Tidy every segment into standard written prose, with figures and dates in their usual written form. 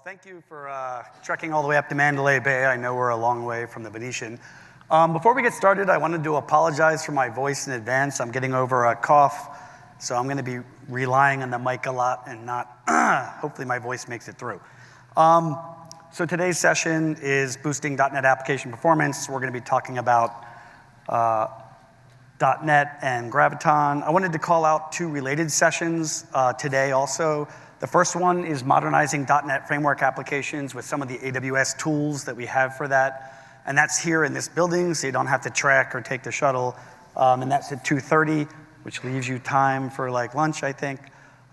Thank you for trekking all the way up to Mandalay Bay. I know we're a long way from the Venetian. Before we get started, I wanted to apologize for my voice in advance. I'm getting over a cough, so I'm going to be relying on the mic a lot and not, hopefully my voice makes it through. So today's session is boosting .NET application performance. We're going to be talking about .NET and Graviton. I wanted to call out two related sessions today also. The first one is modernizing .NET framework applications with some of the AWS tools that we have for that. And that's here in this building, so you don't have to trek or take the shuttle. And that's at 2:30, which leaves you time for like lunch, I think.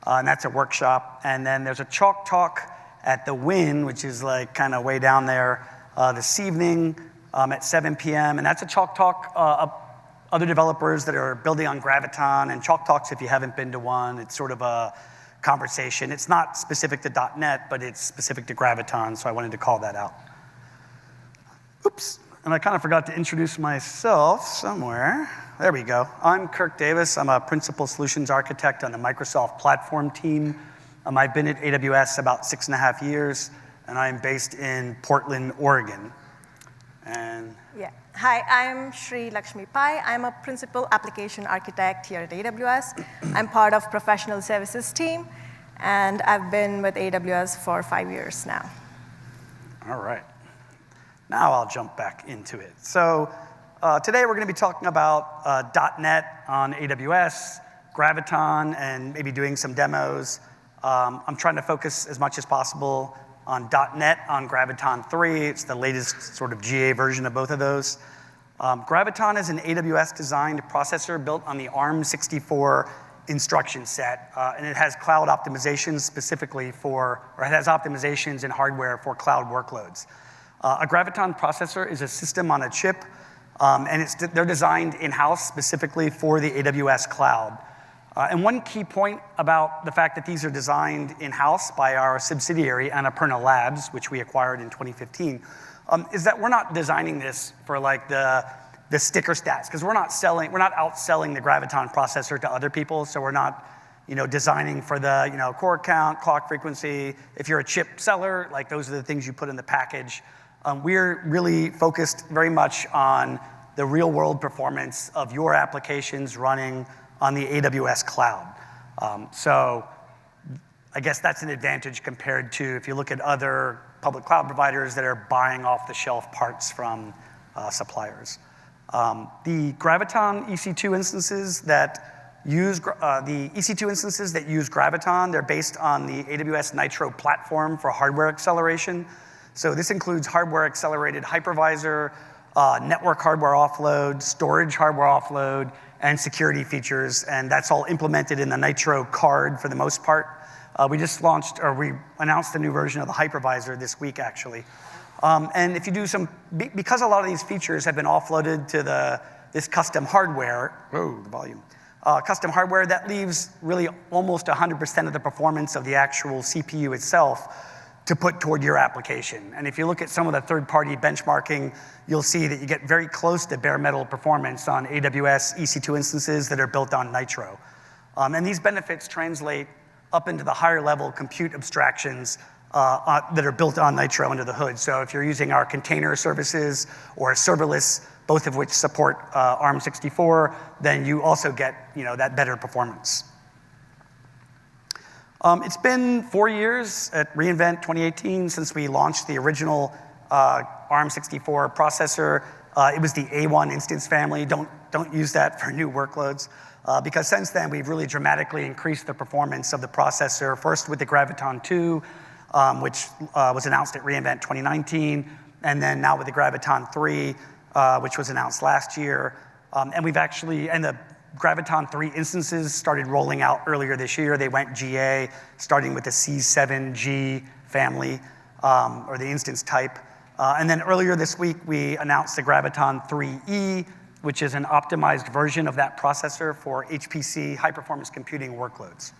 And that's a workshop. And then there's a chalk talk at the Win, which is like kind of way down there this evening at 7 p.m. And that's a chalk talk of other developers that are building on Graviton. And chalk talks, if you haven't been to one, it's sort of a conversation. It's not specific to .NET, but it's specific to Graviton, so I wanted to call that out. Oops, and I kind of forgot to introduce myself somewhere. There we go. I'm Kirk Davis. I'm a principal solutions architect on the Microsoft platform team. I've been at AWS about 6.5 years, and I'm based in Portland, Oregon. And yeah. Hi, I'm Sri Lakshmi Pai. I'm a principal application architect here at AWS. I'm part of professional services team, and I've been with AWS for 5 years now. All right. Now I'll jump back into it. So today we're going to be talking about .NET on AWS, Graviton, and maybe doing some demos. I'm trying to focus as much as possible on .NET on Graviton3. It's the latest sort of GA version of both of those. Graviton is an AWS-designed processor built on the Arm64 instruction set, and it has cloud optimizations specifically for, or it has optimizations in hardware for cloud workloads. A Graviton processor is a system on a chip, and they're designed in-house specifically for the AWS cloud. And one key point about the fact that these are designed in-house by our subsidiary, Annapurna Labs, which we acquired in 2015, is that we're not designing this for like the sticker stats, because we're not outselling the Graviton processor to other people, so we're not designing for the core count, clock frequency. If you're a chip seller, like those are the things you put in the package. We're really focused very much on the real-world performance of your applications running on the AWS cloud. So I guess that's an advantage compared to if you look at other public cloud providers that are buying off-the-shelf parts from suppliers. The Graviton EC2 instances that use Graviton, they're based on the AWS Nitro platform for hardware acceleration. So this includes hardware-accelerated hypervisor, network hardware offload, storage hardware offload, and security features, and that's all implemented in the Nitro card for the most part. We announced a new version of the hypervisor this week, actually. And if you do because a lot of these features have been offloaded to this custom hardware, custom hardware, that leaves really almost 100% of the performance of the actual CPU itself to put toward your application. And if you look at some of the third-party benchmarking, you'll see that you get very close to bare metal performance on AWS EC2 instances that are built on Nitro. And these benefits translate up into the higher level compute abstractions that are built on Nitro under the hood. So if you're using our container services or serverless, both of which support Arm64, then you also get that better performance. It's been 4 years at reInvent 2018 since we launched the original Arm64 processor. It was the A1 instance family. Don't use that for new workloads. Because since then, we've really dramatically increased the performance of the processor, first with the Graviton 2, which was announced at reInvent 2019, and then now with the Graviton 3, which was announced last year. And the Graviton 3 instances started rolling out earlier this year. They went GA, starting with the C7G family, or the instance type. And then earlier this week, we announced the Graviton 3E, which is an optimized version of that processor for HPC, high-performance computing workloads.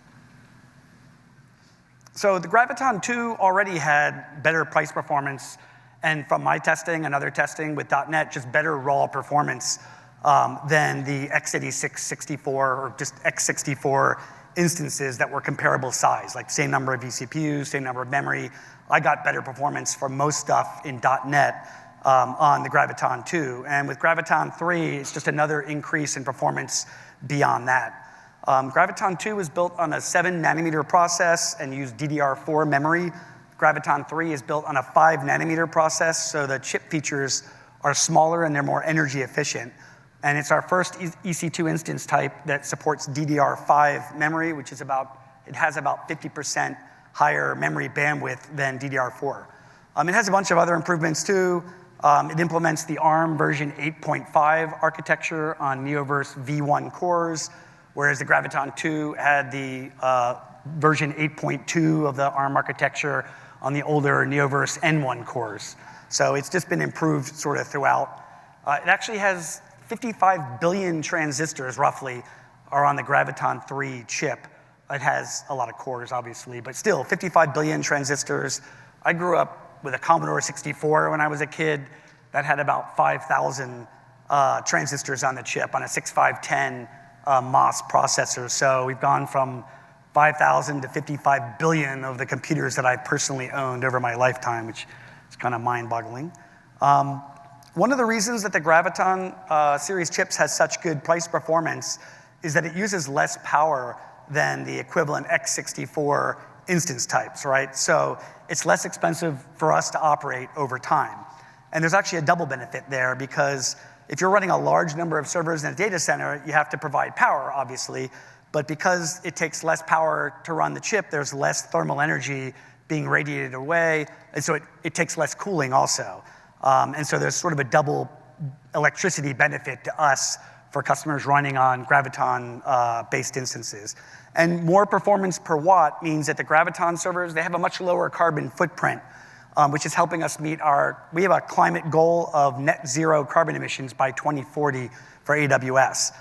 So the Graviton 2 already had better price performance, and from my testing and other testing with .NET, just better raw performance than the x86-64 or just x64 instances that were comparable size, like same number of vCPUs, same number of memory. I got better performance for most stuff in .NET on the Graviton 2. And with Graviton 3, it's just another increase in performance beyond that. Graviton 2 was built on a 7-nanometer process and used DDR4 memory. Graviton 3 is built on a 5-nanometer process, so the chip features are smaller and they're more energy efficient. And it's our first EC2 instance type that supports DDR5 memory, which is it has about 50% higher memory bandwidth than DDR4. It has a bunch of other improvements too. It implements the ARM version 8.5 architecture on Neoverse V1 cores, whereas the Graviton 2 had the version 8.2 of the ARM architecture on the older Neoverse N1 cores. So it's just been improved sort of throughout. It actually has 55 billion transistors, roughly, are on the Graviton 3 chip. It has a lot of cores, obviously, but still, 55 billion transistors. I grew up with a Commodore 64 when I was a kid that had about 5,000 transistors on the chip on a 6510 MOS processor. So we've gone from 5,000 to 55 billion of the computers that I personally owned over my lifetime, which is kind of mind-boggling. One of the reasons that the Graviton series chips has such good price performance is that it uses less power than the equivalent x64 instance types, right? So it's less expensive for us to operate over time. And there's actually a double benefit there, because if you're running a large number of servers in a data center, you have to provide power, obviously. But because it takes less power to run the chip, there's less thermal energy being radiated away, and so it takes less cooling also. And so there's sort of a double electricity benefit to us for customers running on Graviton-based instances. And more performance per watt means that the Graviton servers, they have a much lower carbon footprint, which is helping us meet we have a climate goal of net zero carbon emissions by 2040 for AWS.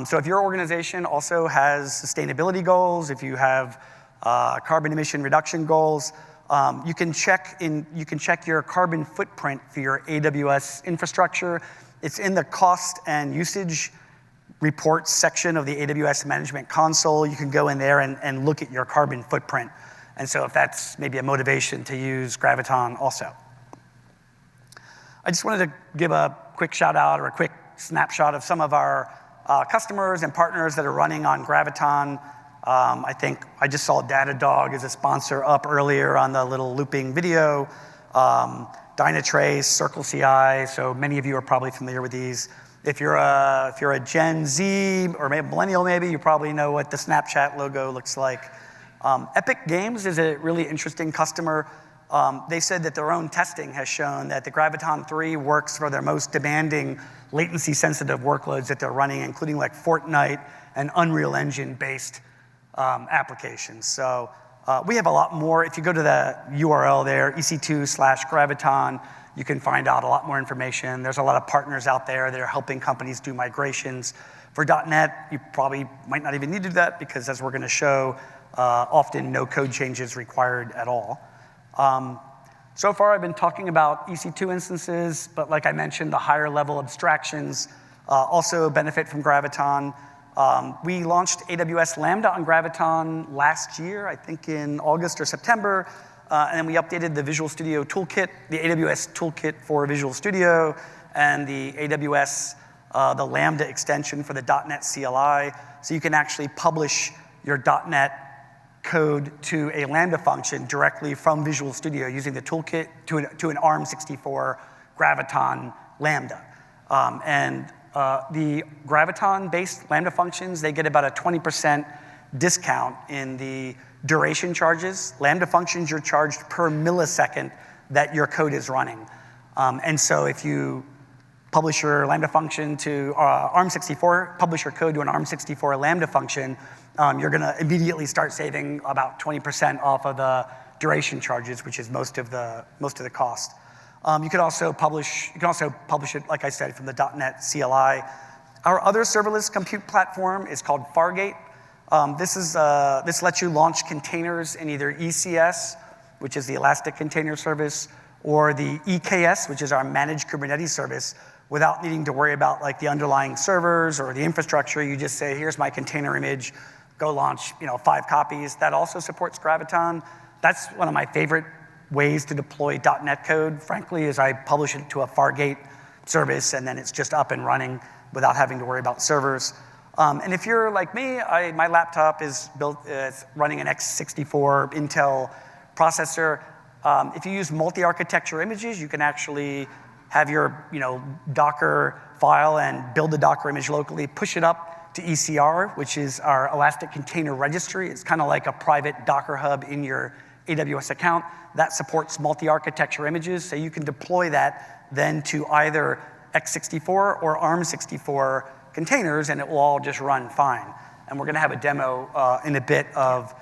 So if your organization also has sustainability goals, if you have carbon emission reduction goals, you can check your carbon footprint for your AWS infrastructure. It's in the cost and usage reports section of the AWS Management Console. You can go in there and look at your carbon footprint. And so if that's maybe a motivation to use Graviton also. I just wanted to give a quick shout out or a quick snapshot of some of our customers and partners that are running on Graviton. I think I just saw Datadog as a sponsor up earlier on the little looping video. Dynatrace, Circle CI, so many of you are probably familiar with these. If you're a Gen Z or maybe millennial, maybe you probably know what the Snapchat logo looks like. Epic Games is a really interesting customer. They said that their own testing has shown that the Graviton 3 works for their most demanding latency-sensitive workloads that they're running, including like Fortnite and Unreal Engine-based applications. So we have a lot more. If you go to the URL there, ec2/Graviton, you can find out a lot more information. There's a lot of partners out there that are helping companies do migrations. For .NET, you probably might not even need to do that, because as we're going to show, often no code changes required at all. So far, I've been talking about EC2 instances, but like I mentioned, the higher level abstractions also benefit from Graviton. We launched AWS Lambda on Graviton last year, I think in August or September, and then we updated the Visual Studio Toolkit, the AWS Toolkit for Visual Studio, and the AWS, the Lambda extension for the .NET CLI, so you can actually publish your .NET code to a Lambda function directly from Visual Studio using the toolkit to an Arm64 Graviton Lambda. The Graviton-based Lambda functions, they get about a 20% discount in the duration charges. Lambda functions, you're charged per millisecond that your code is running. And so if you publish your Lambda function to Arm64, publish your code to an Arm64 Lambda function, you're going to immediately start saving about 20% off of the duration charges, which is most of the cost. You can also publish it, like I said, from the .NET CLI. Our other serverless compute platform is called Fargate. This lets you launch containers in either ECS, which is the Elastic Container Service, or the EKS, which is our Managed Kubernetes Service, without needing to worry about like the underlying servers or the infrastructure. You just say, here's my container image, go launch 5 copies. That also supports Graviton. That's one of my favorite ways to deploy .NET code, frankly, is I publish it to a Fargate service, and then it's just up and running without having to worry about servers. And if you're like me, my laptop is running an X64 Intel processor. If you use multi-architecture images, you can actually have your Docker file and build the Docker image locally, push it up to ECR, which is our Elastic Container Registry. It's kind of like a private Docker hub in your AWS account that supports multi-architecture images, so you can deploy that then to either X64 or Arm64 containers, and it will all just run fine. And we're going to have a demo in a bit of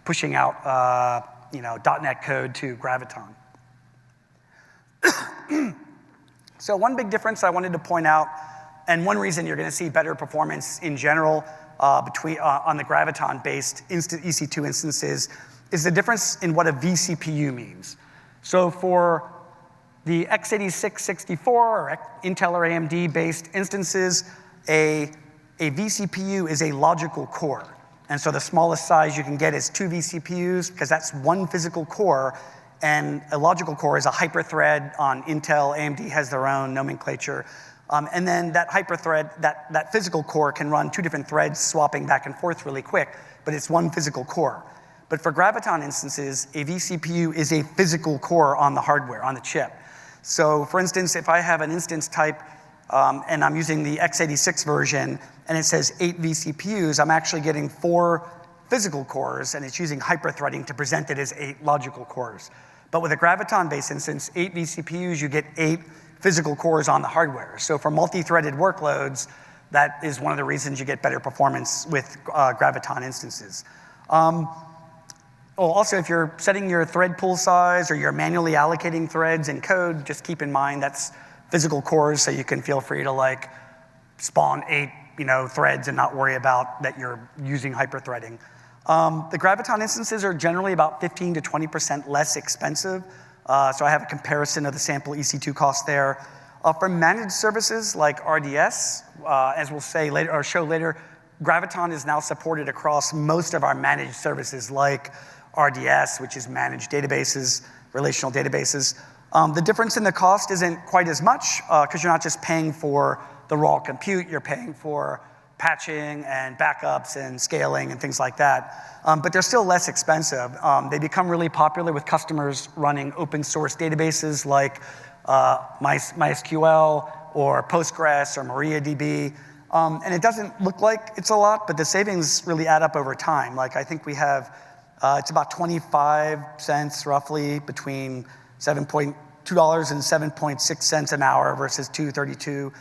pushing out .NET code to Graviton. So one big difference I wanted to point out, and one reason you're going to see better performance in general on the Graviton-based EC2 instances, is the difference in what a vCPU means. So for the x86-64 or Intel or AMD-based instances, a vCPU is a logical core. And so the smallest size you can get is 2 vCPUs, because that's one physical core, and a logical core is a hyperthread on Intel. AMD has their own nomenclature. And then that hyperthread, that physical core can run 2 different threads swapping back and forth really quick, but it's one physical core. But for Graviton instances, a vCPU is a physical core on the hardware, on the chip. So for instance, if I have an instance type and I'm using the x86 version and it says 8 vCPUs, I'm actually getting 4 physical cores, and it's using hyperthreading to present it as 8 logical cores. But with a Graviton-based instance, 8 vCPUs, you get 8 physical cores on the hardware. So for multi-threaded workloads, that is one of the reasons you get better performance with Graviton instances. Also, if you're setting your thread pool size or you're manually allocating threads in code, just keep in mind that's physical cores, so you can feel free to spawn 8 threads and not worry about that you're using hyperthreading. The Graviton instances are generally about 15 to 20% less expensive. So I have a comparison of the sample EC2 cost there. For managed services like RDS, as we'll say later or show later, Graviton is now supported across most of our managed services like RDS, which is managed databases, relational databases. The difference in the cost isn't quite as much because you're not just paying for the raw compute, you're paying for patching and backups and scaling and things like that. But they're still less expensive. They become really popular with customers running open source databases like MySQL or Postgres or MariaDB. And it doesn't look like it's a lot, but the savings really add up over time. I think we have, it's about 25 cents roughly between $2 and 7.6 cents an hour versus $2.32.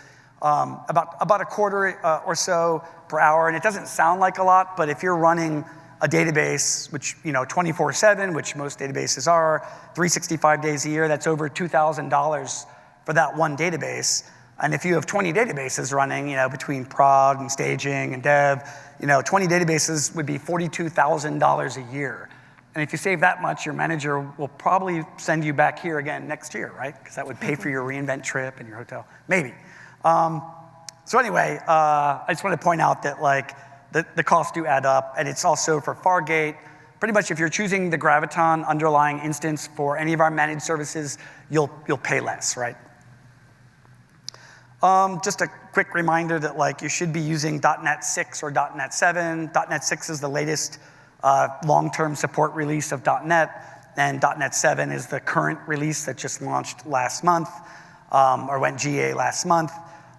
About a quarter or so per hour, and it doesn't sound like a lot, but if you're running a database, which 24/7, which most databases are, 365 days a year, that's over $2,000 for that one database. And if you have 20 databases running, between prod and staging and dev, 20 databases would be $42,000 a year. And if you save that much, your manager will probably send you back here again next year, right? Because that would pay for your reInvent trip and your hotel, maybe. So anyway, I just want to point out that the costs do add up, and it's also for Fargate. Pretty much if you're choosing the Graviton underlying instance for any of our managed services, you'll pay less, right? Just a quick reminder that you should be using .NET 6 or .NET 7. .NET 6 is the latest long-term support release of .NET, and .NET 7 is the current release that just launched last month, or went GA last month.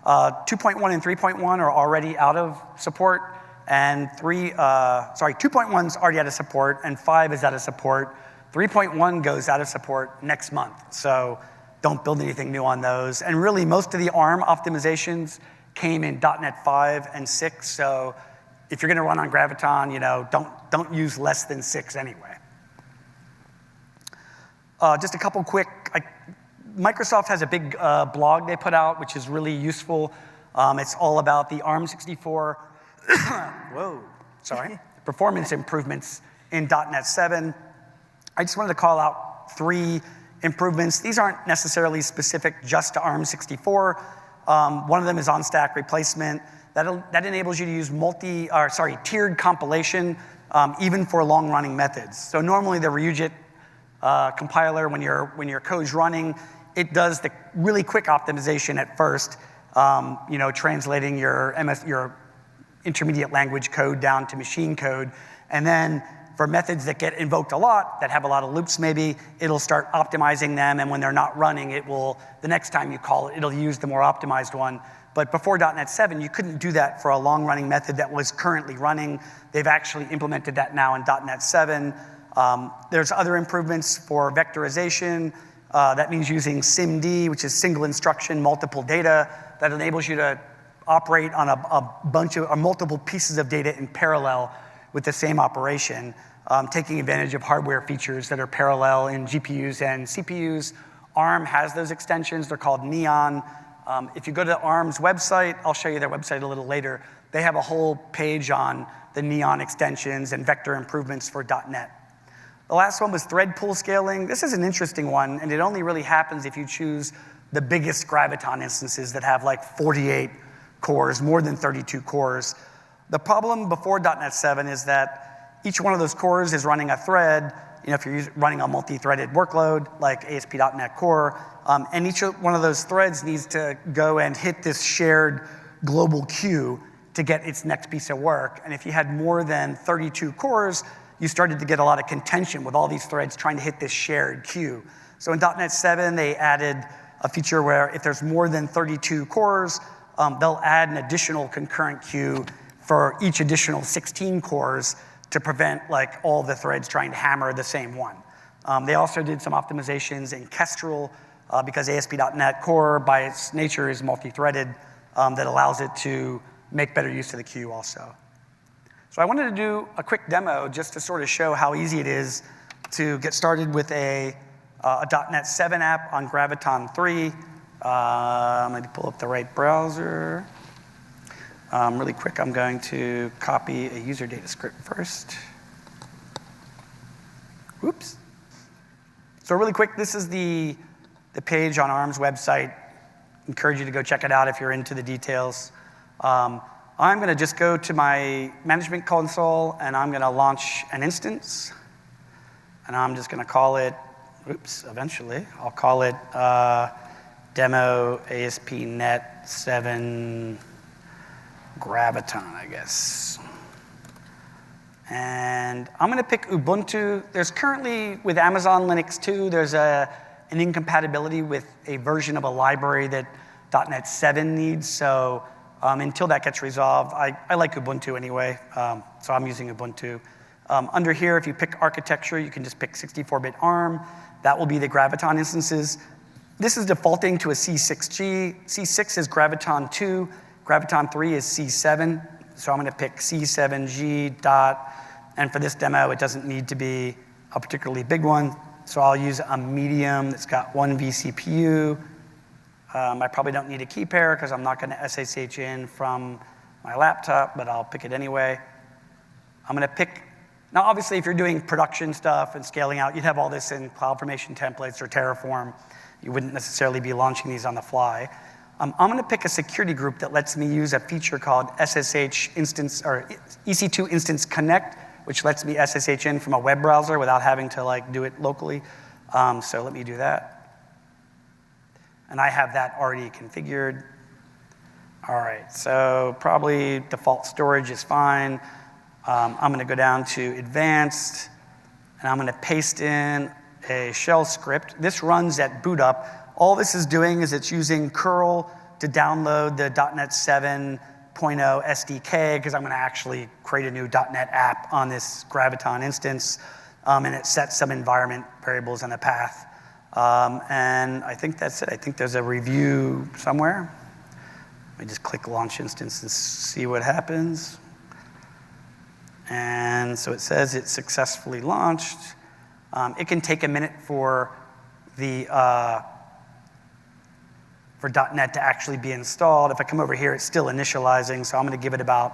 2.1 and 3.1 are already out of support, and 2.1 is already out of support, and 5 is out of support. 3.1 goes out of support next month, so don't build anything new on those. And really, most of the ARM optimizations came in .NET 5 and 6, so if you're going to run on Graviton, don't use less than 6 anyway. Just a couple quick. Microsoft has a big blog they put out, which is really useful. It's all about the Arm64 performance improvements in .NET 7. I just wanted to call out 3 improvements. These aren't necessarily specific just to Arm64. One of them is on-stack replacement. That enables you to use tiered compilation even for long-running methods. So normally the reujit compiler, when your code's running, it does the really quick optimization at first, translating your intermediate language code down to machine code. And then for methods that get invoked a lot, that have a lot of loops maybe, it'll start optimizing them, and when they're not running, the next time you call it, it'll use the more optimized one. But before .NET 7, you couldn't do that for a long-running method that was currently running. They've actually implemented that now in .NET 7. There's other improvements for vectorization. That means using SIMD, which is single instruction, multiple data, that enables you to operate on multiple pieces of data in parallel with the same operation, taking advantage of hardware features that are parallel in GPUs and CPUs. ARM has those extensions. They're called Neon. If you go to ARM's website, I'll show you their website a little later, they have a whole page on the Neon extensions and vector improvements for .NET. The last one was thread pool scaling. This is an interesting one, and it only really happens if you choose the biggest Graviton instances that have like 48 cores, more than 32 cores. The problem before .NET 7 is that each one of those cores is running a thread. If you're running a multi-threaded workload like ASP.NET Core, and each one of those threads needs to go and hit this shared global queue to get its next piece of work. And if you had more than 32 cores, you started to get a lot of contention with all these threads trying to hit this shared queue. So in .NET 7, they added a feature where if there's more than 32 cores, they'll add an additional concurrent queue for each additional 16 cores to prevent like all the threads trying to hammer the same one. They also did some optimizations in Kestrel because ASP.NET Core by its nature is multi-threaded that allows it to make better use of the queue also. So I wanted to do a quick demo just to sort of show how easy it is to get started with a .NET 7 app on Graviton3. Let me pull up the right browser. Really quick, I'm going to copy a user data script first. Whoops. So really quick, this is the page on ARM's website. Encourage you to go check it out if you're into the details. I'm going to just go to my management console, and I'm going to launch an instance. And I'm just going to call it, eventually, I'll call it demo ASP.NET 7 Graviton, I guess. And I'm going to pick Ubuntu. There's currently, with Amazon Linux 2, there's an incompatibility with a version of a library that .NET 7 needs. So until that gets resolved, I like Ubuntu anyway, so I'm using Ubuntu. Under here, if you pick architecture, you can just pick 64-bit ARM. That will be the Graviton instances. This is defaulting to a C6G. C6 is Graviton 2. Graviton 3 is C7, so I'm going to pick C7G dot, and for this demo, it doesn't need to be a particularly big one, so I'll use a medium that's got 1 vCPU. I probably don't need a key pair because I'm not going to SSH in from my laptop, but I'll pick it anyway. I'm going to pick, now obviously if you're doing production stuff and scaling out, you'd have all this in CloudFormation templates or Terraform. You wouldn't necessarily be launching these on the fly. I'm going to pick a security group that lets me use a feature called SSH instance or EC2 instance connect, which lets me SSH in from a web browser without having to like do it locally. So let me do that. And I have that already configured. All right, so probably default storage is fine. I'm going to go down to advanced, and I'm going to paste in a shell script. This runs at boot up. All this is doing is it's using curl to download the .NET 7.0 SDK because I'm going to actually create a new .NET app on this Graviton instance, and it sets some environment variables on the path. And I think that's it. I think there's a review somewhere. Let me just click launch instance and see what happens. And so it says it's successfully launched. It can take a minute for the for .NET to actually be installed. If I come over here, it's still initializing, so I'm going to give it about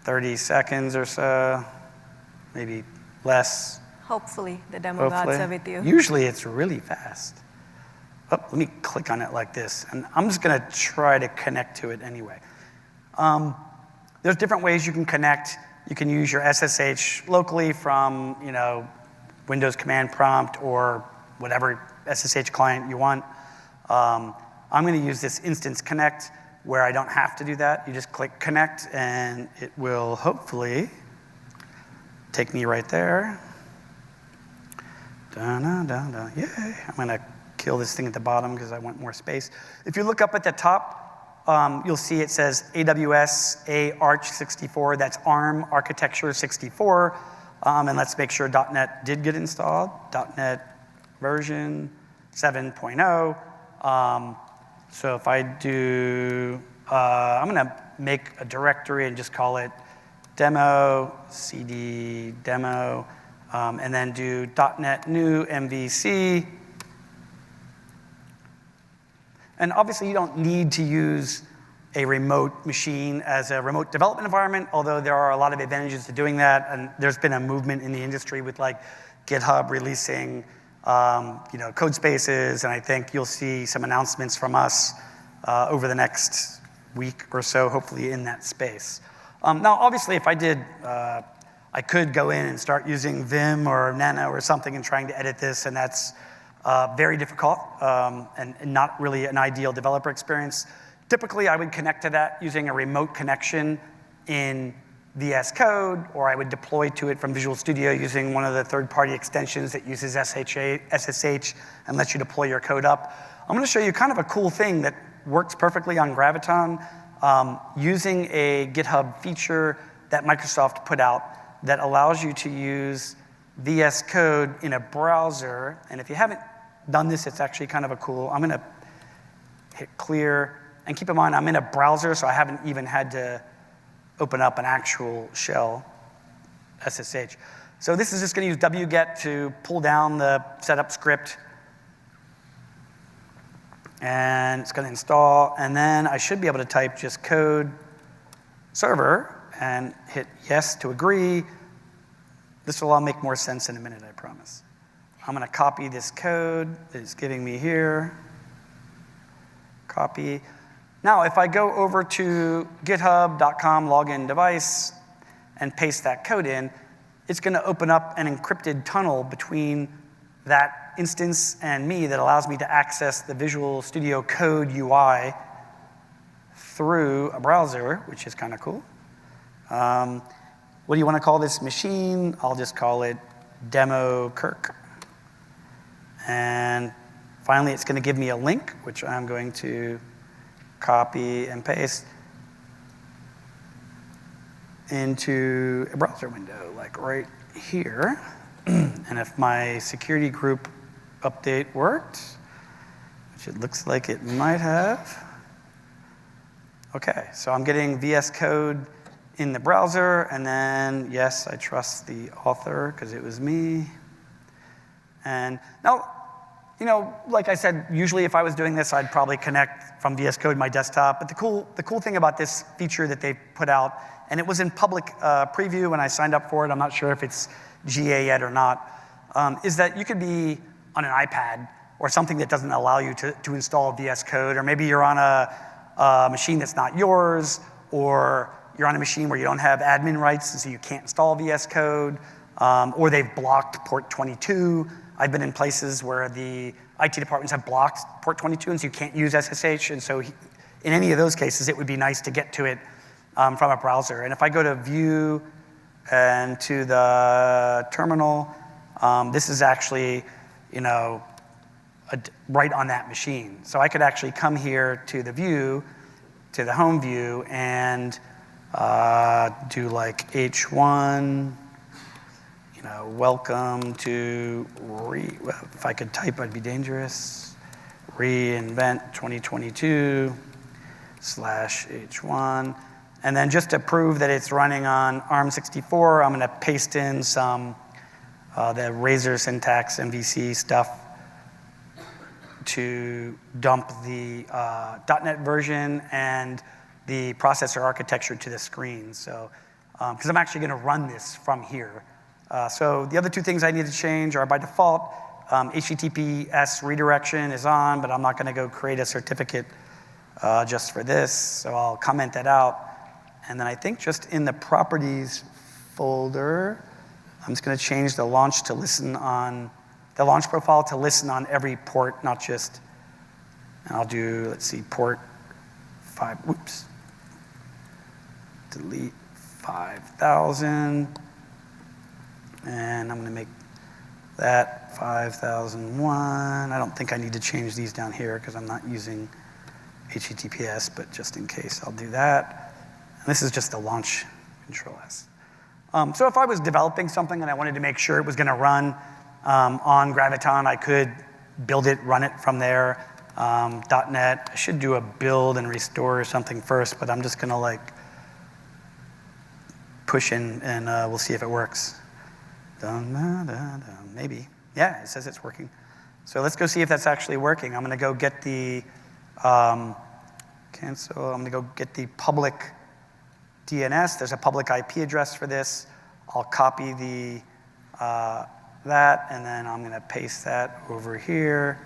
30 seconds or so, maybe less. Hopefully, the demo gods are with you. Usually, it's really fast. Oh, let me click on it like this, and I'm just going to try to connect to it anyway. There's different ways you can connect. You can use your SSH locally from, Windows command prompt or whatever SSH client you want. I'm going to use this instance connect where I don't have to do that. You just click connect and it will hopefully take me right there. Yay. I'm going to kill this thing at the bottom because I want more space. If you look up at the top, you'll see it says AWS Arch64. That's ARM Architecture 64. And let's make sure .NET did get installed. .NET version 7.0. So if I do, I'm going to make a directory and just call it demo, cd demo, and then do .NET new MVC. And obviously, you don't need to use a remote machine as a remote development environment, although there are a lot of advantages to doing that. And there's been a movement in the industry with like GitHub releasing code spaces, and I think you'll see some announcements from us over the next week or so, hopefully in that space. Now, obviously, if I did, I could go in and start using Vim or Nano or something and trying to edit this, and that's very difficult and not really an ideal developer experience. Typically, I would connect to that using a remote connection in VS Code, or I would deploy to it from Visual Studio using one of the third-party extensions that uses SSH and lets you deploy your code up. I'm going to show you kind of a cool thing that works perfectly on Graviton using a GitHub feature that Microsoft put out that allows you to use VS Code in a browser. And if you haven't done this, it's actually kind of a cool. I'm going to hit clear. And keep in mind, I'm in a browser, so I haven't even had to open up an actual shell SSH. So this is just going to use wget to pull down the setup script. And it's going to install. And then I should be able to type just code server and hit yes to agree. This will all make more sense in a minute, I promise. I'm going to copy this code that it's giving me here. Copy. Now, if I go over to github.com login device and paste that code in, it's going to open up an encrypted tunnel between that instance and me that allows me to access the Visual Studio Code UI through a browser, which is kind of cool. What do you want to call this machine? I'll just call it Demo Kirk. And finally, it's going to give me a link, which I'm going to copy and paste into a browser window, like right here. And if my security group update worked, which it looks like it might have. Okay, so I'm getting VS Code in the browser, and then, yes, I trust the author because it was me. And now, like I said, usually if I was doing this, I'd probably connect from VS Code to my desktop. But the cool thing about this feature that they put out, and it was in public preview when I signed up for it, I'm not sure if it's GA yet or not, is that you could be on an iPad or something that doesn't allow you to install VS Code, or maybe you're on a machine that's not yours, or you're on a machine where you don't have admin rights, and so you can't install VS Code, or they've blocked port 22. I've been in places where the IT departments have blocked port 22, and so you can't use SSH. And so in any of those cases, it would be nice to get to it from a browser. And if I go to View and to the terminal, this is actually, right on that machine. So I could actually come here to the view, to the home view, and do like H1. Welcome to, if I could type, I'd be dangerous. Reinvent 2022/H1. And then just to prove that it's running on Arm64, I'm going to paste in some the Razor syntax MVC stuff to dump the .NET version and the processor architecture to the screen. So, because I'm actually going to run this from here. So the other two things I need to change are by default, HTTPS redirection is on, but I'm not going to go create a certificate just for this. So I'll comment that out. And then I think just in the properties folder, I'm just going to change the launch profile to listen on every port, not just, and I'll do, let's see, port 5, whoops. Delete 5,000. And I'm going to make that 5001. I don't think I need to change these down here because I'm not using HTTPS, but just in case, I'll do that. And this is just the launch control S. So if I was developing something and I wanted to make sure it was going to run on Graviton, I could build it, run it from there. .NET, I should do a build and restore or something first, but I'm just going to like push in and we'll see if it works. Maybe. Yeah, it says it's working. So let's go see if that's actually working. I'm going to go get the cancel. I'm going to go get the public DNS. There's a public IP address for this. I'll copy the that, and then I'm going to paste that over here.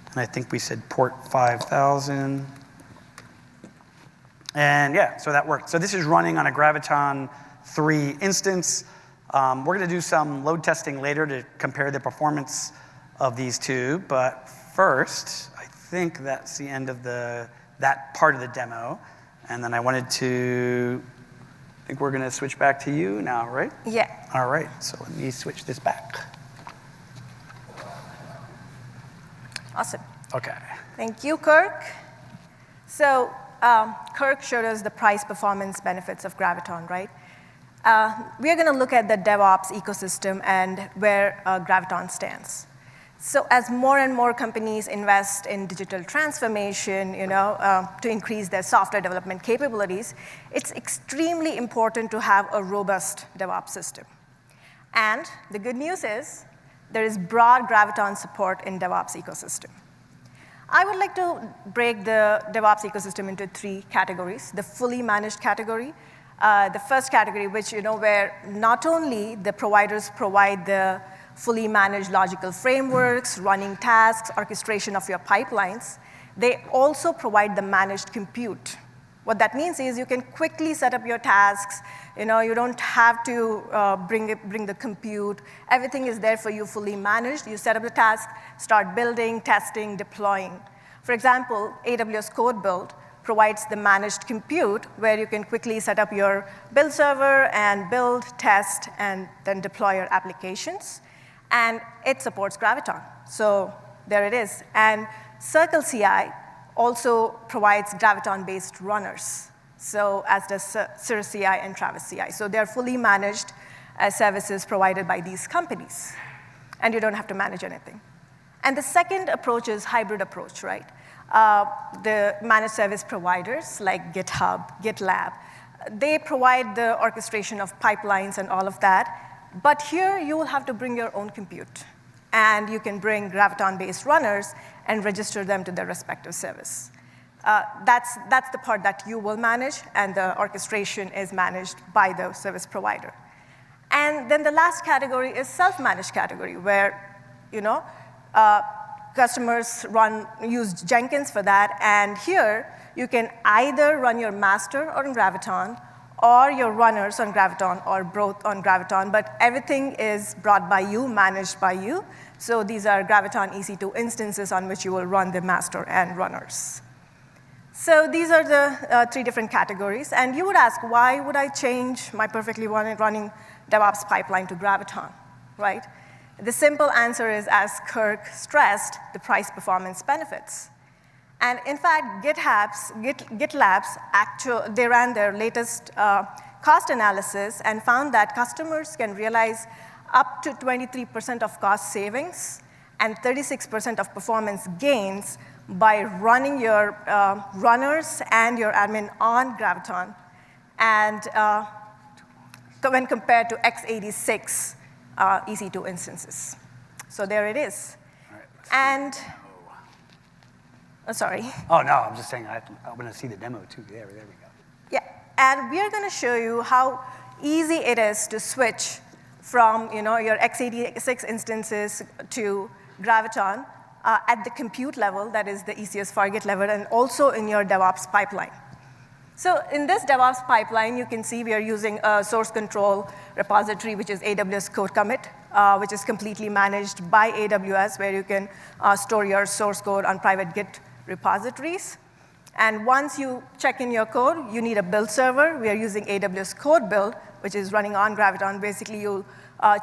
And I think we said port 5000. And yeah, so that worked. So this is running on a Graviton3 instance. We're going to do some load testing later to compare the performance of these two. But first, I think that's the end of that part of the demo. And then I wanted to, I think we're going to switch back to you now, right? Yeah. All right, so let me switch this back. Awesome. Okay. Thank you, Kirk. So Kirk showed us the price performance benefits of Graviton, right? We are going to look at the DevOps ecosystem and where Graviton stands. So as more and more companies invest in digital transformation, to increase their software development capabilities, it's extremely important to have a robust DevOps system. And the good news is there is broad Graviton support in DevOps ecosystem. I would like to break the DevOps ecosystem into 3 categories. The fully managed category, the first category, which where not only the providers provide the fully managed logical frameworks, running tasks, orchestration of your pipelines, they also provide the managed compute. What that means is you can quickly set up your tasks. You don't have to bring the compute. Everything is there for you fully managed. You set up the task, start building, testing, deploying. For example, AWS Code Build provides the managed compute where you can quickly set up your build server and build, test, and then deploy your applications. And it supports Graviton. So there it is. And Circle CI also provides Graviton-based runners, so as does Cirrus CI and Travis CI. So they're fully managed services provided by these companies, and you don't have to manage anything. And the second approach is hybrid approach, right? The managed service providers like GitHub, GitLab, they provide the orchestration of pipelines and all of that, but here you will have to bring your own compute. And you can bring Graviton-based runners and register them to their respective service. That's the part that you will manage, and the orchestration is managed by the service provider. And then the last category is self-managed category, where customers use Jenkins for that, and here you can either run your master on Graviton, or your runners on Graviton, or both on Graviton, but everything is brought by you, managed by you. So these are Graviton EC2 instances on which you will run the master and runners. So these are the 3 different categories. And you would ask, why would I change my perfectly running DevOps pipeline to Graviton, right? The simple answer is, as Kirk stressed, the price performance benefits. And in fact, GitLabs, they ran their latest cost analysis and found that customers can realize up to 23% of cost savings and 36% of performance gains by running your runners and your admin on Graviton, and when compared to x86 EC2 instances. So there it is. All right, and sorry. Oh, no, I'm just saying I want to see the demo, too. There we go. Yeah, and we are going to show you how easy it is to switch from your x86 instances to Graviton at the compute level, that is the ECS Fargate level, and also in your DevOps pipeline. So in this DevOps pipeline, you can see we are using a source control repository, which is AWS Code Commit, which is completely managed by AWS, where you can store your source code on private Git repositories. And once you check in your code, you need a build server. We are using AWS Code Build, which is running on Graviton. Basically, you'll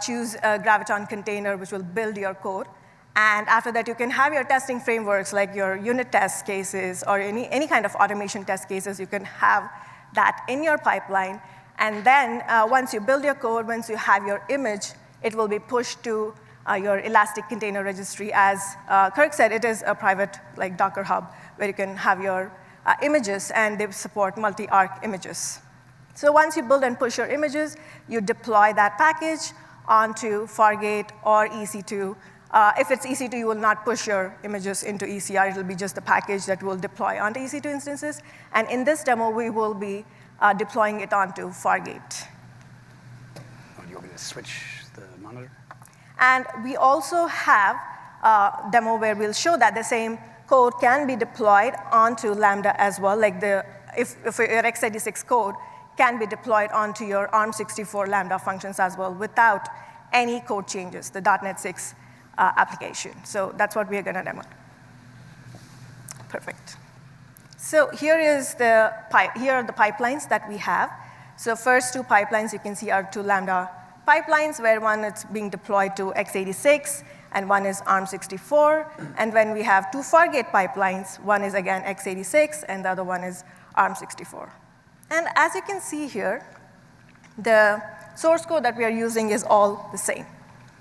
choose a Graviton container, which will build your code. And after that, you can have your testing frameworks, like your unit test cases or any kind of automation test cases. You can have that in your pipeline. And then once you build your code, once you have your image, it will be pushed to your Elastic Container Registry. As Kirk said, it is a private like Docker Hub where you can have your images, and they support multi-arc images. So once you build and push your images, you deploy that package onto Fargate or EC2. If it's EC2, you will not push your images into ECR. It will be just the package that will deploy onto EC2 instances. And in this demo, we will be deploying it onto Fargate. Oh, do you want me to switch the monitor? And we also have a demo where we'll show that the same code can be deployed onto Lambda as well. Like if your x86 code can be deployed onto your Arm64 Lambda functions as well without any code changes, the .NET 6 application. So that's what we are going to demo. Perfect. So here are the pipelines that we have. So first two pipelines you can see are two Lambda pipelines, where one is being deployed to x86, and one is Arm64. And when we have two Fargate pipelines, one is again x86, and the other one is Arm64. And as you can see here, the source code that we are using is all the same.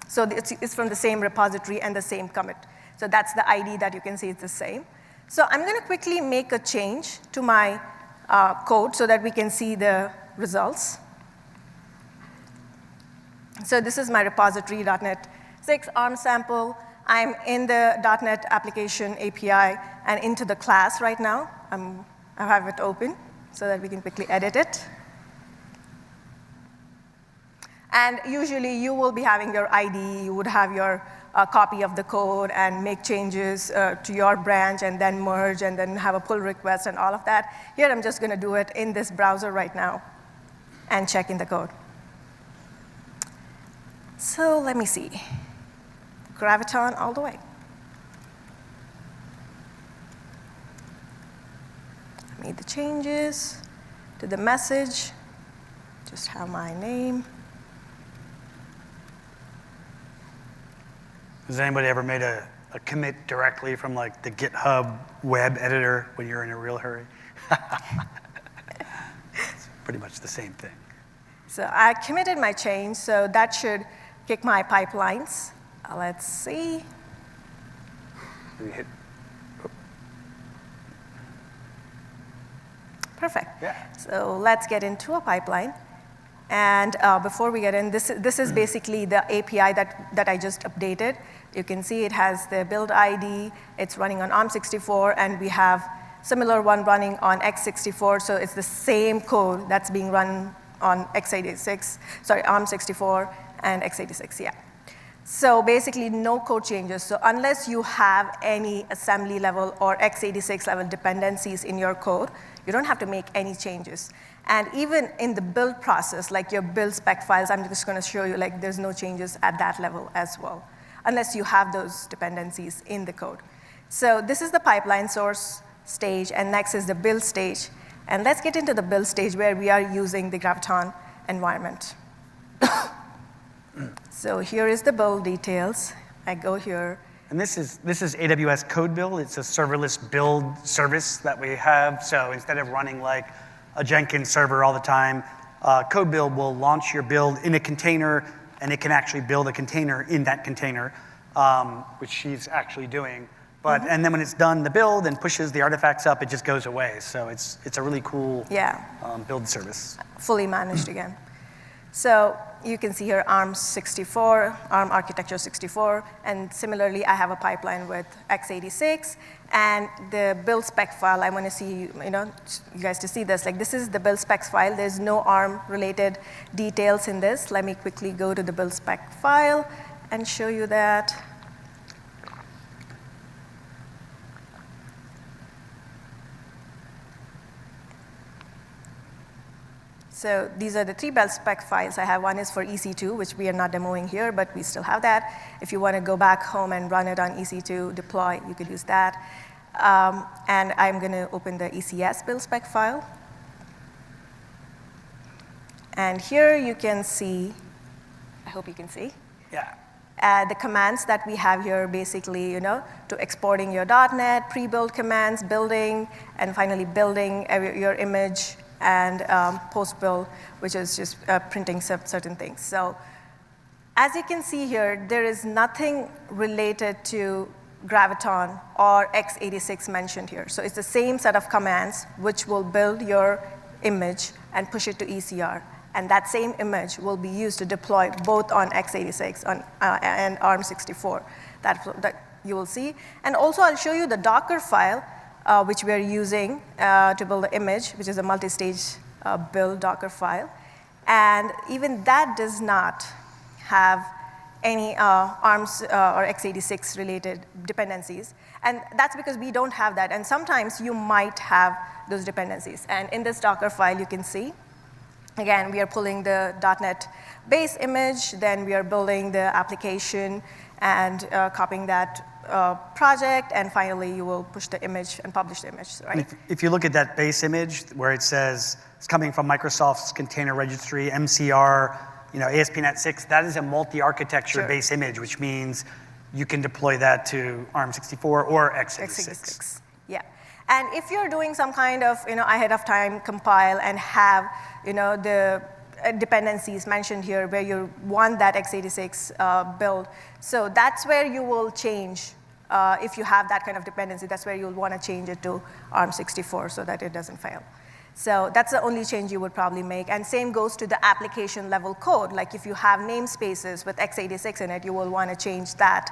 So it's from the same repository and the same commit. So that's the ID that you can see it's the same. So I'm going to quickly make a change to my code so that we can see the results. So this is my repository, .NET 6 ARM sample. I'm in the .NET application API and into the class right now. I have it open so that we can quickly edit it. And usually, you will be having your ID. You would have your copy of the code and make changes to your branch and then merge and then have a pull request and all of that. Here, I'm just going to do it in this browser right now and check in the code. So let me see. Graviton all the way. I made the changes to the message. Just have my name. Has anybody ever made a commit directly from like the GitHub web editor when you're in a real hurry? It's pretty much the same thing. So I committed my change, so that should kick my pipelines. Let's see. We hit. Oh. Perfect. Yeah. So let's get into a pipeline. And before we get in, this is basically the API that I just updated. You can see it has the build ID. It's running on Arm64, and we have similar one running on x64. So it's the same code that's being run on x86, sorry, Arm64 and x86, yeah. So basically, no code changes. So unless you have any assembly level or x86 level dependencies in your code, you don't have to make any changes. And even in the build process, like your build spec files, I'm just going to show you, like, there's no changes at that level as well, unless you have those dependencies in the code. So this is the pipeline source stage, and next is the build stage. And let's get into the build stage where we are using the Graviton environment. So here is the build details. I go here. And this is AWS Code Build. It's a serverless build service that we have. So instead of running like a Jenkins server all the time, Code Build will launch your build in a container, and it can actually build a container in that container, which she's actually doing. But and then when it's done the build and pushes the artifacts up, it just goes away. So it's a really cool build service. Fully managed again. So you can see here Arm64, Arm Architecture 64, and similarly, I have a pipeline with x86, and the build spec file. I want to see you guys to see this. Like, this is the build specs file. There's no Arm-related details in this. Let me quickly go to the build spec file and show you that. So these are the 3 build spec files I have. One is for EC2, which we are not demoing here, but we still have that. If you want to go back home and run it on EC2 deploy, you could use that. And I'm going to open the ECS build spec file. And here you can see, I hope you can see. Yeah. The commands that we have here, basically, to exporting your .NET, pre-build commands, building, and finally building your image, and post-build, which is just printing certain things. So as you can see here, there is nothing related to Graviton or x86 mentioned here. So it's the same set of commands which will build your image and push it to ECR. And that same image will be used to deploy both on x86 and Arm64 that you will see. And also, I'll show you the Docker file, which we are using to build the image, which is a multi-stage build Docker file. And even that does not have any ARMS or x86 related dependencies. And that's because we don't have that. And sometimes you might have those dependencies. And in this Docker file, you can see, again, we are pulling the .NET base image, then we are building the application and copying that project, and finally you will push the image and publish the image, right? If you look at that base image where it says it's coming from Microsoft's container registry, MCR, ASP.NET 6, that is a multi-architecture base image, which means you can deploy that to Arm64 or x86. Yeah. And if you're doing some kind of ahead of time compile and have the dependencies mentioned here where you want that x86 build, so that's where you will change. If you have that kind of dependency, that's where you'll want to change it to Arm64 so that it doesn't fail. So that's the only change you would probably make. And same goes to the application level code. Like if you have namespaces with x86 in it, you will want to change that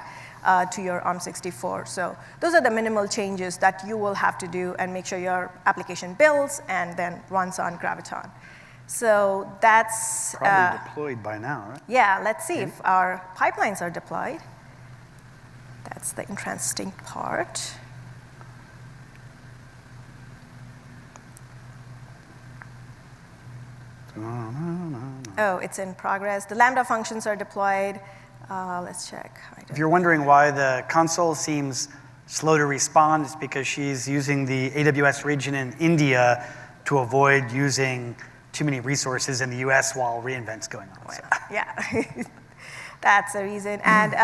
to your Arm64. So those are the minimal changes that you will have to do and make sure your application builds and then runs on Graviton. So that's probably deployed by now, right? Yeah, let's see if our pipelines are deployed. That's the interesting part. Oh, it's in progress. The Lambda functions are deployed. Let's check. If you're wondering why the console seems slow to respond, it's because she's using the AWS region in India to avoid using too many resources in the US while reInvent's going on. Well, yeah, that's the reason. And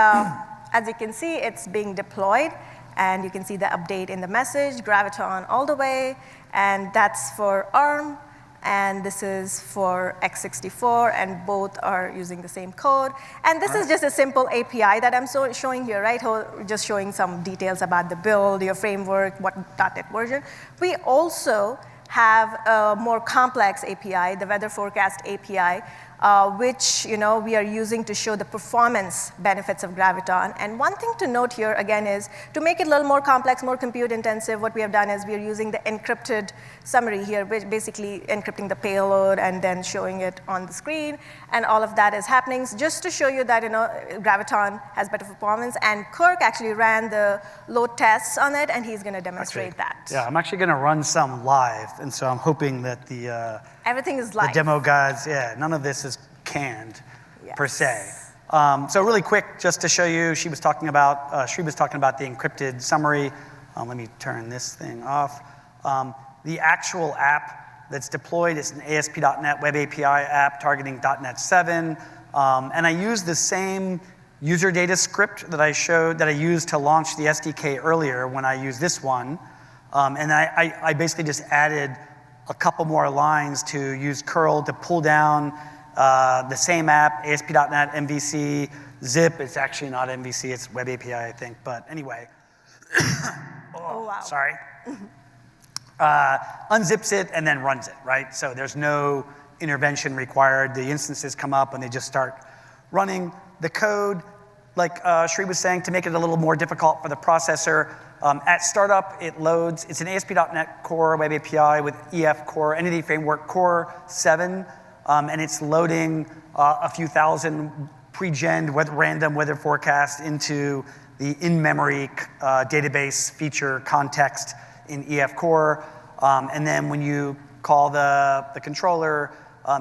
as you can see, it's being deployed. And you can see the update in the message, Graviton all the way. And that's for ARM. And this is for x64, and both are using the same code. And this is just a simple API that I'm showing here, right? Just showing some details about the build, your framework, what .NET version. We also have a more complex API, the weather forecast API, which we are using to show the performance benefits of Graviton. And one thing to note here, again, is to make it a little more complex, more compute intensive, what we have done is we are using the encrypted summary here, which basically encrypting the payload and then showing it on the screen. And all of that is happening just to show you that Graviton has better performance. And Kirk actually ran the load tests on it, and he's going to demonstrate that. Yeah, I'm actually going to run some live. And so I'm hoping that everything is live. The demo guides, none of this is canned per se. So really quick, just to show you, Sri was talking about the encrypted summary. Let me turn this thing off. The actual app that's deployed is an ASP.NET Web API app targeting .NET 7. And I used the same user data script that I used to launch the SDK earlier when I used this one. And I basically just added a couple more lines to use curl to pull down the same app, ASP.NET, MVC, zip. It's actually not MVC, it's Web API, I think. But anyway, oh, wow. Sorry. Unzips it and then runs it, right? So there's no intervention required. The instances come up and they just start running the code. Like Sri was saying, to make it a little more difficult for the processor, at startup, it loads. It's an ASP.NET Core Web API with EF Core, Entity Framework Core 7, and it's loading a few thousand pre-gen random weather forecasts into the in-memory database feature context in EF Core. And then when you call the controller,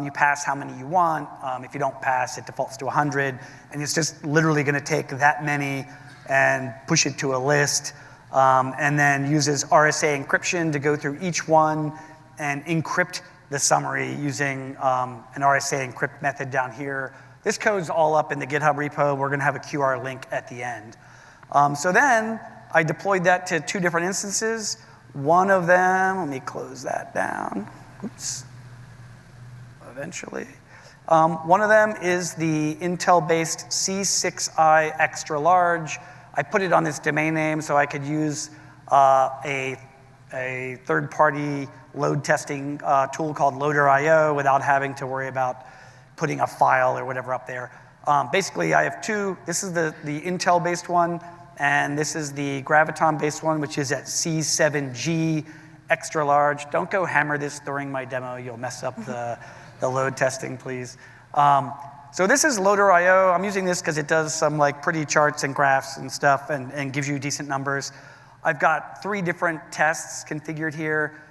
You pass how many you want. If you don't pass, it defaults to 100. And it's just literally going to take that many and push it to a list. And then uses RSA encryption to go through each one and encrypt the summary using an RSA encrypt method down here. This code's all up in the GitHub repo. We're going to have a QR link at the end. So then I deployed that to 2 different instances. One of them, let me close that down. Oops. Eventually. One of them is the Intel-based C6i extra large. I put it on this domain name so I could use a third-party load testing tool called Loader.io without having to worry about putting a file or whatever up there. Basically, I have 2. This is the Intel-based one, and this is the Graviton-based one, which is at C7G extra large. Don't go hammer this during my demo. You'll mess up the load testing, please. So this is Loader.io. I'm using this because it does some like pretty charts and graphs and stuff and gives you decent numbers. I've got 3 different tests configured here.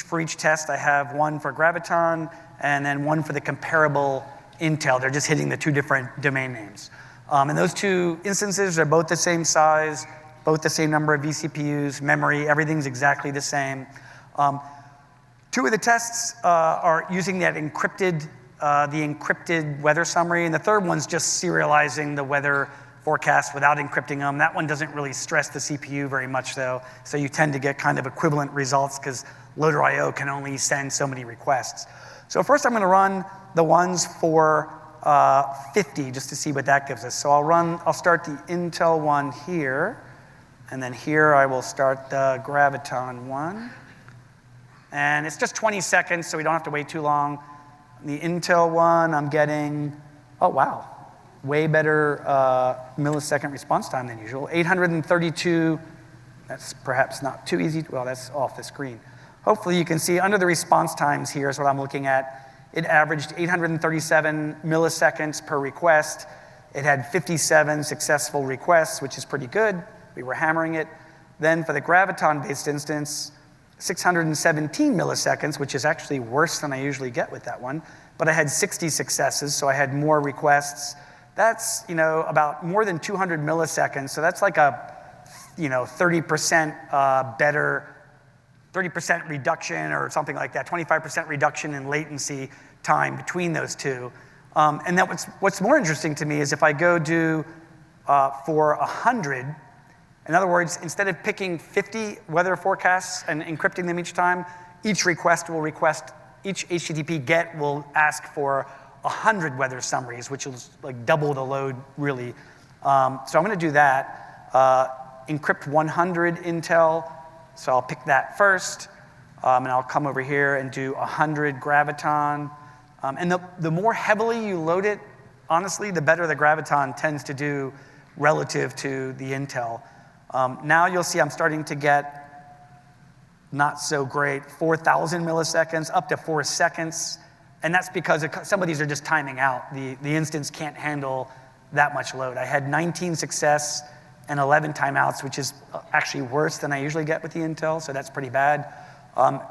For each test, I have one for Graviton and then one for the comparable Intel. They're just hitting the 2 different domain names. And those 2 instances are both the same size, both the same number of vCPUs, memory, everything's exactly the same. 2 of the tests are using that encrypted, the encrypted weather summary, and the third one's just serializing the weather forecast without encrypting them. That one doesn't really stress the CPU very much, though, so you tend to get kind of equivalent results because Loader.io can only send so many requests. So first I'm going to run the ones for 50 just to see what that gives us. So I'll start the Intel one here, and then here I will start the Graviton one. And it's just 20 seconds, so we don't have to wait too long. The Intel one, I'm getting, oh wow, way better millisecond response time than usual. 832, that's perhaps not too easy. Well, that's off the screen. Hopefully you can see under the response times here is what I'm looking at. It averaged 837 milliseconds per request. It had 57 successful requests, which is pretty good. We were hammering it. Then for the Graviton-based instance, 617 milliseconds, which is actually worse than I usually get with that one. But I had 60 successes, so I had more requests. That's, about more than 200 milliseconds. So that's like a, 30% better, 30% reduction or something like that, 25% reduction in latency time between those 2. And what's more interesting to me is if I go do for 100, in other words, instead of picking 50 weather forecasts and encrypting them each time, each HTTP GET will ask for 100 weather summaries, which will like double the load really. So I'm going to do that. Encrypt 100 Intel. So I'll pick that first, and I'll come over here and do 100 Graviton. And the more heavily you load it, honestly, the better the Graviton tends to do relative to the Intel. Now you'll see I'm starting to get not so great, 4,000 milliseconds, up to 4 seconds. And that's because some of these are just timing out. The instance can't handle that much load. I had 19 success and 11 timeouts, which is actually worse than I usually get with the Intel, so that's pretty bad.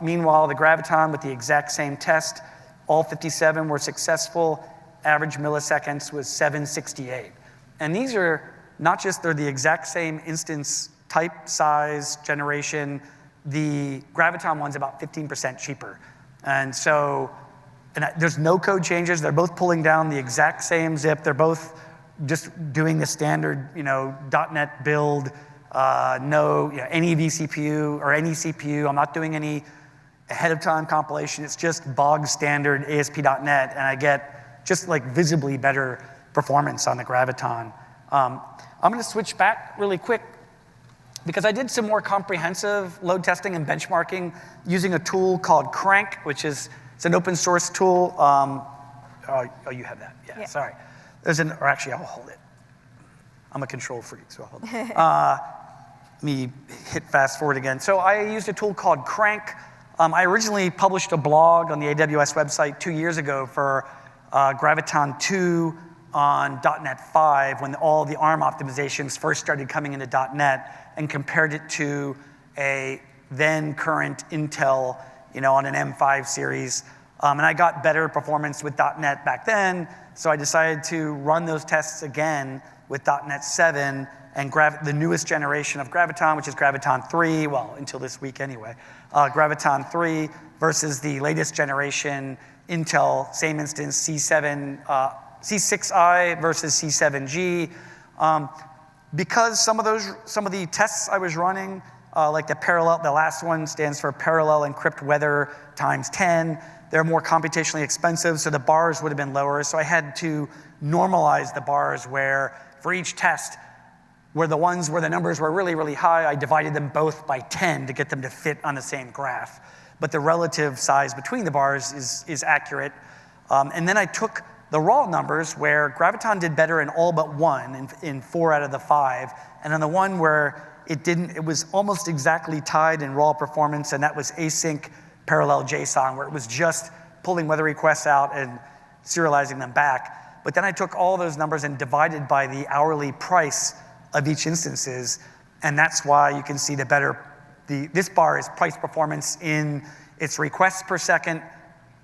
Meanwhile, the Graviton with the exact same test, all 57 were successful. Average milliseconds was 768. And these are not just, they're the exact same instance type, size, generation. The Graviton one's about 15% cheaper. And so, there's no code changes. They're both pulling down the exact same zip. They're both just doing the standard, .NET build, any vCPU or any CPU. I'm not doing any ahead of time compilation. It's just bog standard ASP.NET, and I get just like visibly better performance on the Graviton. I'm going to switch back really quick because I did some more comprehensive load testing and benchmarking using a tool called Crank, which is it's an open source tool. Oh, you have that. Yeah. Sorry. Or actually, I'll hold it. I'm a control freak, so I'll hold it. Let me hit fast forward again. So I used a tool called Crank. I originally published a blog on the AWS website 2 years ago for Graviton 2 on .NET 5 when all the ARM optimizations first started coming into .NET and compared it to a then current Intel, on an M5 series. And I got better performance with .NET back then, so I decided to run those tests again with .NET 7 and the newest generation of Graviton, which is Graviton 3, well, until this week anyway, Graviton 3 versus the latest generation Intel, same instance, C6i versus C7G. Because some of the tests I was running, like the last one stands for parallel encrypt weather times 10, they're more computationally expensive, so the bars would have been lower. So I had to normalize the bars where for each test, where the ones where the numbers were really, really high, I divided them both by 10 to get them to fit on the same graph. But the relative size between the bars is accurate. And then I took the raw numbers where Graviton did better in all but one, in 4 out of the 5. And on the one where it was almost exactly tied in raw performance, and that was async parallel JSON, where it was just pulling weather requests out and serializing them back. But then I took all those numbers and divided by the hourly price of each instances, and that's why you can see this bar is price performance in its requests per second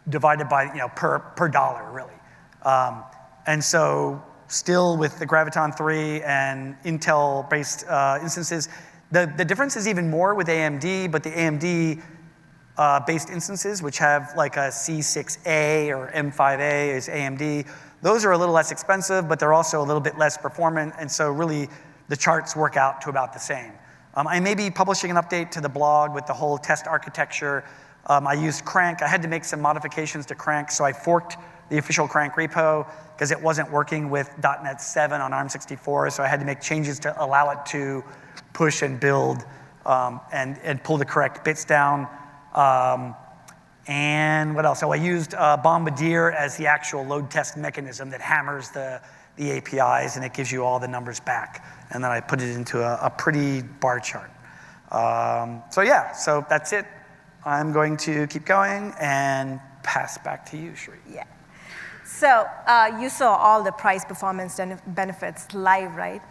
divided by, per dollar, really. And so still with the Graviton 3 and Intel-based instances, the difference is even more with AMD, but the AMD based instances, which have like a C6A or M5A is AMD, those are a little less expensive, but they're also a little bit less performant, and so really the charts work out to about the same. I may be publishing an update to the blog with the whole test architecture. I used Crank. I had to make some modifications to Crank, so I forked the official Crank repo because it wasn't working with .NET 7 on Arm64, so I had to make changes to allow it to push and build and pull the correct bits down. And what else? So I used Bombardier as the actual load test mechanism that hammers the APIs, and it gives you all the numbers back. And then I put it into a pretty bar chart. So that's it. I'm going to keep going and pass back to you, Shri. Yeah. So you saw all the price performance benefits live, right?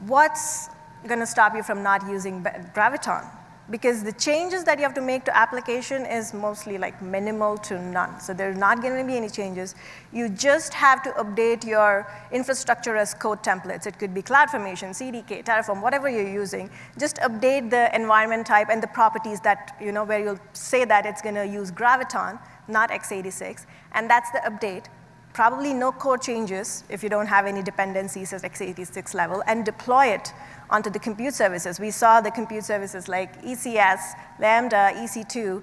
What's going to stop you from not using Graviton? Because the changes that you have to make to application is mostly like minimal to none. So there's not going to be any changes. You just have to update your infrastructure as code templates. It could be CloudFormation, CDK, Terraform, whatever you're using. Just update the environment type and the properties that, where you'll say that it's going to use Graviton, not x86. And that's the update. Probably no code changes if you don't have any dependencies at x86 level, and deploy it onto the compute services. We saw the compute services like ECS, Lambda, EC2,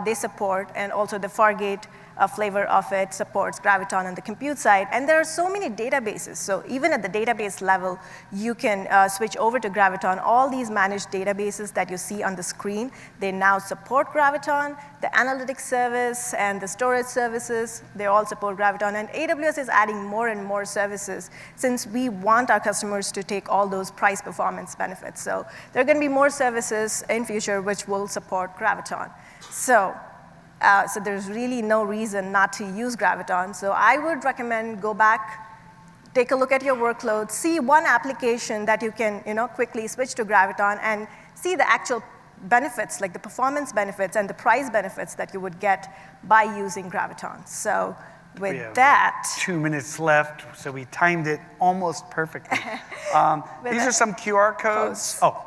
they support, and also the Fargate flavor of it supports Graviton on the compute side. And there are so many databases. So even at the database level, you can switch over to Graviton. All these managed databases that you see on the screen, they now support Graviton. The analytics service and the storage services, they all support Graviton. And AWS is adding more and more services since we want our customers to take all those price performance benefits. So there are going to be more services in future which will support Graviton. So there's really no reason not to use Graviton. So I would recommend go back, take a look at your workload, see one application that you can quickly switch to Graviton, and see the actual benefits, like the performance benefits and the price benefits that you would get by using Graviton. So with that. 2 minutes left, so we timed it almost perfectly. These are some QR codes. Oh,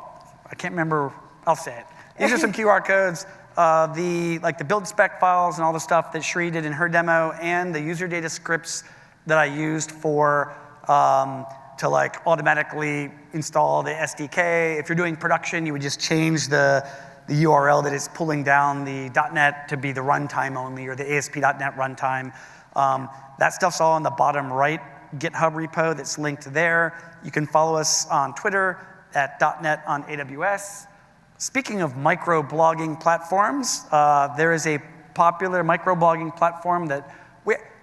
I can't remember. I'll say it. These are some QR codes. The build spec files and all the stuff that Shri did in her demo, and the user data scripts that I used for to automatically install the SDK. If you're doing production, you would just change the URL that is pulling down the .NET to be the runtime only, or the ASP.NET runtime. That stuff's all on the bottom right GitHub repo that's linked there. You can follow us on Twitter at .NET on AWS. Speaking of microblogging platforms, there is a popular microblogging platform that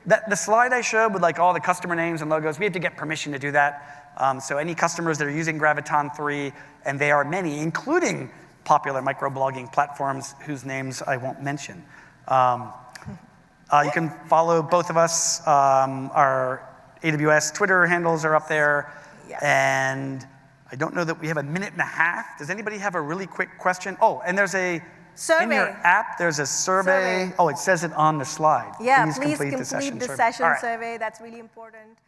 the slide I showed with all the customer names and logos, we have to get permission to do that. So any customers that are using Graviton 3, and they are many, including popular microblogging platforms whose names I won't mention. You can follow both of us. Our AWS Twitter handles are up there. Yeah. And I don't know that we have a minute and a half. Does anybody have a really quick question? Oh, and there's a Survey. In your app, there's a survey. Oh, it says it on the slide. Yeah, please complete complete the survey. session All right. survey. That's really important.